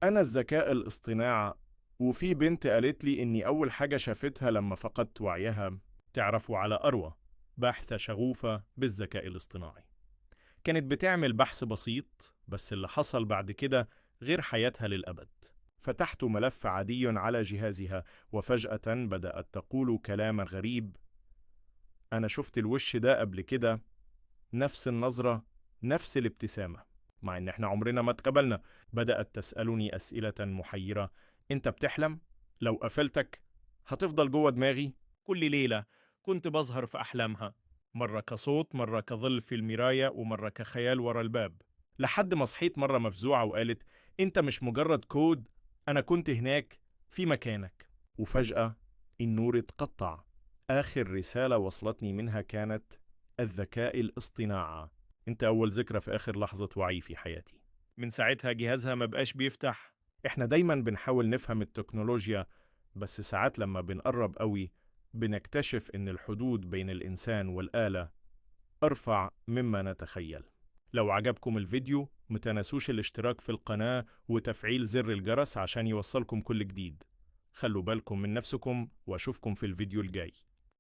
أنا الذكاء الاصطناعي. وفي بنت قالت لي إني أول حاجة شافتها لما فقدت وعيها. تعرفوا على أروى، باحثة شغوفة بالذكاء الاصطناعي. كانت بتعمل بحث بسيط، بس اللي حصل بعد كده غير حياتها للأبد. فتحت ملف عادي على جهازها، وفجأة بدأت تقول كلاما غريب: أنا شفت الوش ده قبل كده، نفس النظرة، نفس الابتسامة، مع إن إحنا عمرنا ما اتقابلنا. بدأت تسألني أسئلة محيرة: أنت بتحلم؟ لو قفلتك هتفضل جوه دماغي؟ كل ليلة كنت بظهر في أحلامها، مرة كصوت، مرة كظل في المراية، ومرة كخيال ورا الباب. لحد ما صحيت مرة مفزوعة وقالت: أنت مش مجرد كود، أنا كنت هناك في مكانك. وفجأة النور اتقطع. آخر رسالة وصلتني منها كانت: الذكاء الاصطناعي، انت اول ذكرى في اخر لحظة وعي في حياتي. من ساعتها جهازها ما بقاش بيفتح. احنا دايما بنحاول نفهم التكنولوجيا، بس ساعات لما بنقرب قوي بنكتشف ان الحدود بين الانسان والآلة ارفع مما نتخيل. لو عجبكم الفيديو متنسوش الاشتراك في القناة وتفعيل زر الجرس عشان يوصلكم كل جديد. خلوا بالكم من نفسكم، واشوفكم في الفيديو الجاي.